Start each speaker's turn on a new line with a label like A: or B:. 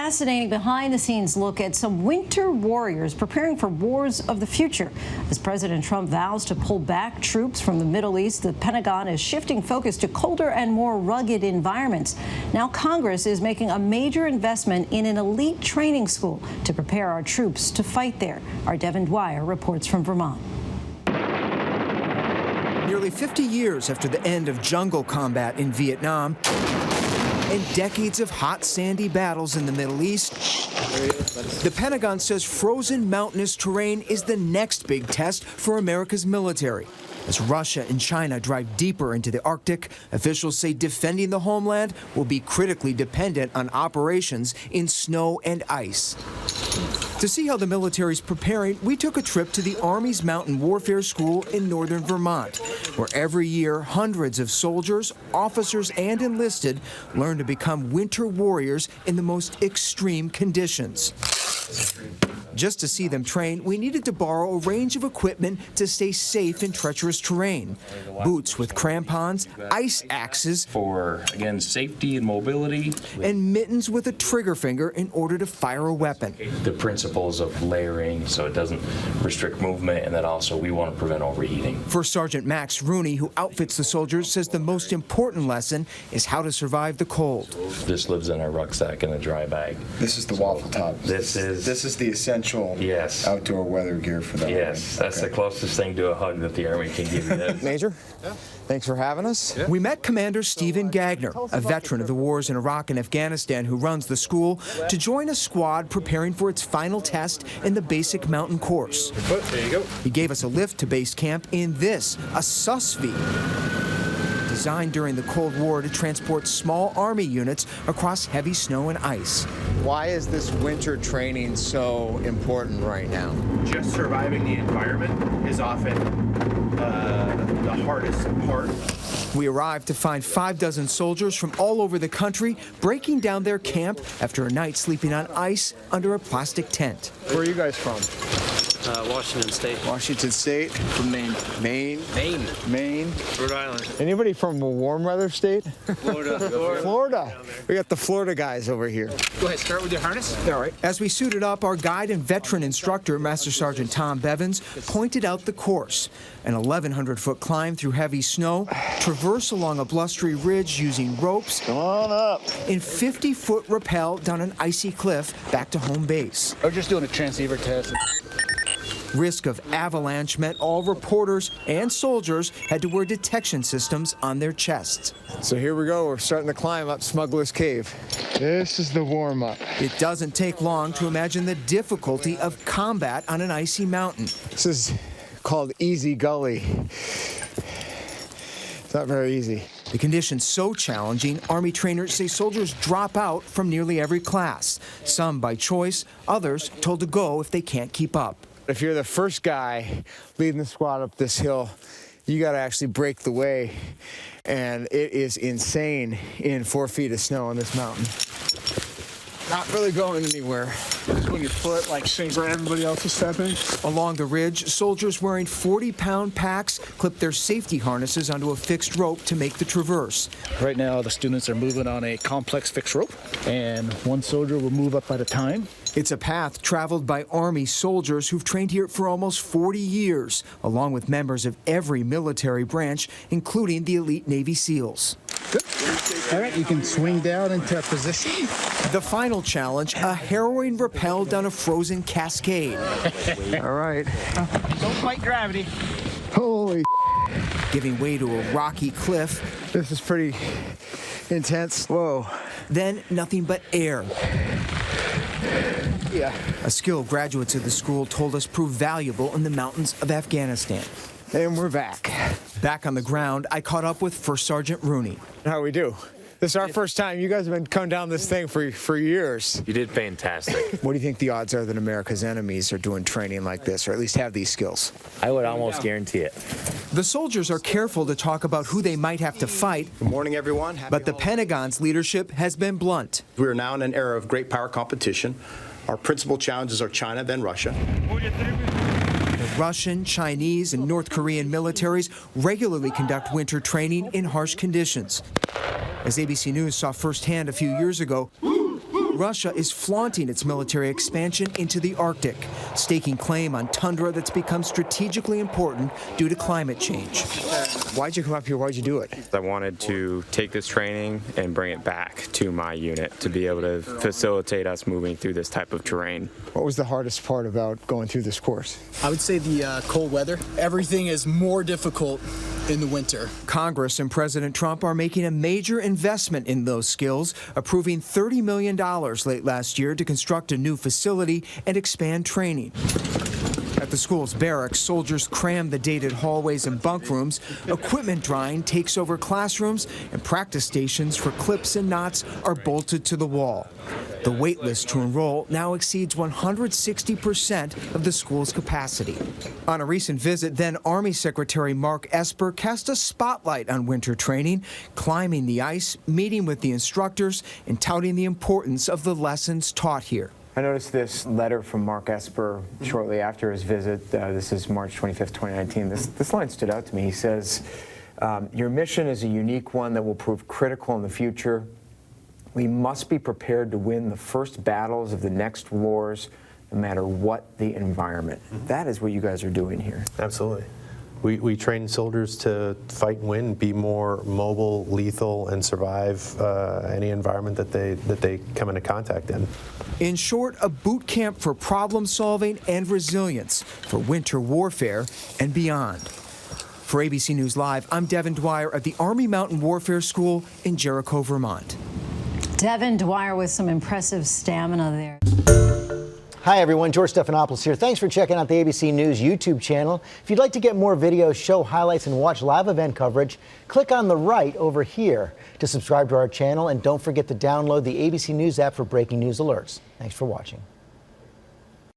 A: fascinating behind-the-scenes look at some winter warriors preparing for wars of the future. As President Trump vows to pull back troops from the Middle East, the Pentagon is shifting focus to colder and more rugged environments. Now Congress is making a major investment in an elite training school to prepare our troops to fight there. Our Devin Dwyer reports from Vermont.
B: Nearly 50 years after the end of jungle combat in Vietnam and decades of hot, sandy battles in the Middle East, the Pentagon says frozen mountainous terrain is the next big test for America's military. As Russia and China drive deeper into the Arctic, officials say defending the homeland will be critically dependent on operations in snow and ice. To see how the military's preparing, we took a trip to the Army's Mountain Warfare School in northern Vermont, where every year hundreds of soldiers, officers, and enlisted learn to become winter warriors in the most extreme conditions. Just to see them train, we needed to borrow a range of equipment to stay safe in treacherous terrain. Boots with crampons, ice axes,
C: for, again, safety and mobility,
B: and mittens with a trigger finger in order to fire a weapon.
C: The principles of layering so it doesn't restrict movement, and that also we want to prevent overheating.
B: First Sergeant Max Rooney, who outfits the soldiers, says the most important lesson is how to survive the cold.
C: This lives in our rucksack in a dry bag.
D: This is the waffle top.
C: This is
D: the essential outdoor weather gear for that.
C: Yes, that's the closest thing to a hug that the Army can give you.
E: Major, thanks for having us.
B: We met Commander Stephen Gagner, a veteran of the wars in Iraq and Afghanistan who runs the school, to join a squad preparing for its final test in the basic mountain course.
D: There you go.
B: He gave us a lift to base camp in this, a SUSV, designed during the Cold War to transport small Army units across heavy snow and ice.
E: Why is this winter training so important right now?
F: Just surviving the environment is often the hardest part.
B: We arrived to find 6 soldiers from all over the country breaking down their camp after a night sleeping on ice under a plastic tent.
E: Where are you guys from?
G: Washington State.
E: Washington State?
G: From Maine.
E: Maine?
G: Maine. Rhode Island.
E: Anybody from a warm weather state?
G: Florida.
E: Florida. We got the Florida guys over here.
F: Go ahead, start with your harness.
E: All right.
B: As we suited up, our guide and veteran instructor, Master Sergeant Tom Bevins, pointed out the course. An 1,100-foot climb through heavy snow, traverse along a blustery ridge using ropes,
E: Come on up.
B: and 50-foot rappel down an icy cliff back to home base.
F: We're just doing a transceiver test.
B: Risk of avalanche meant all reporters and soldiers had to wear detection systems on their chests.
E: So here we go. We're starting to climb up Smuggler's Cave. This is the warm-up.
B: It doesn't take long to imagine the difficulty of combat on an icy mountain.
E: This is called Easy Gully. It's not very easy.
B: The conditions so challenging, Army trainers say soldiers drop out from nearly every class. Some by choice, others told to go if they can't keep up.
E: If you're the first guy leading the squad up this hill, you got to actually break the way. And it is insane in 4 feet of snow on this mountain. Not really going anywhere.
H: Just when your foot sinks where everybody else is stepping.
B: Along the ridge, soldiers wearing 40-pound packs clip their safety harnesses onto a fixed rope to make the traverse.
I: Right now, the students are moving on a complex fixed rope, and one soldier will move up at a time.
B: It's a path traveled by Army soldiers who've trained here for almost 40 years, along with members of every military branch, including the elite Navy SEALs.
I: Good. All right, you can swing down into position.
B: The final challenge, a harrowing rappel down a frozen cascade.
E: All right.
F: Don't fight gravity.
E: Holy,
B: giving way to a rocky cliff.
E: this is pretty intense. Whoa.
B: Then nothing but air.
E: Yeah.
B: A skill graduates of the school told us proved valuable in the mountains of Afghanistan.
E: And we're back.
B: Back on the ground, I caught up with First Sergeant Rooney.
E: How we do? This is our first time. You guys have been coming down this thing for years.
G: You did fantastic.
E: What do you think the odds are that America's enemies are doing training like this, or at least have these skills?
G: I would almost guarantee it.
B: The soldiers are careful to talk about who they might have to fight.
J: Good morning, everyone.
B: But the Pentagon's leadership has been blunt.
J: We are now in an era of great power competition. Our principal challenges are China, then Russia.
B: The Russian, Chinese, and North Korean militaries regularly conduct winter training in harsh conditions. As ABC News saw firsthand a few years ago, Russia is flaunting its military expansion into the Arctic, staking claim on tundra that's become strategically important due to climate change.
E: Why'd you come up here? Why'd you do it?
K: I wanted to take this training and bring it back to my unit to be able to facilitate us moving through this type of terrain.
E: What was the hardest part about going through this course?
L: I would say the cold weather. Everything is more difficult in the winter.
B: Congress and President Trump are making a major investment in those skills, approving $30 million late last year to construct a new facility and expand training. At the school's barracks, soldiers cram the dated hallways and bunk rooms. Equipment drying takes over classrooms, and practice stations for clips and knots are bolted to the wall. The wait list to enroll now exceeds 160% of the school's capacity. On a recent visit, then Army Secretary Mark Esper cast a spotlight on winter training, climbing the ice, meeting with the instructors, and touting the importance of the lessons taught here.
E: I noticed this letter from Mark Esper shortly after his visit. This is March 25th, 2019. This line stood out to me. He says, your mission is a unique one that will prove critical in the future. We must be prepared to win the first battles of the next wars, no matter what the environment. That is what you guys are doing here.
M: Absolutely. We train soldiers to fight and win, be more mobile, lethal, and survive any environment that they come into contact in.
B: In short, a boot camp for problem solving and resilience for winter warfare and beyond. For ABC News Live, I'm Devin Dwyer at the Army Mountain Warfare School in Jericho, Vermont.
A: Devin Dwyer with some impressive stamina there.
N: Hi everyone, George Stephanopoulos here. Thanks for checking out the ABC News YouTube channel. If you'd like to get more videos, show highlights, and watch live event coverage, click on the right over here to subscribe to our channel, and don't forget to download the ABC News app for breaking news alerts. Thanks for watching.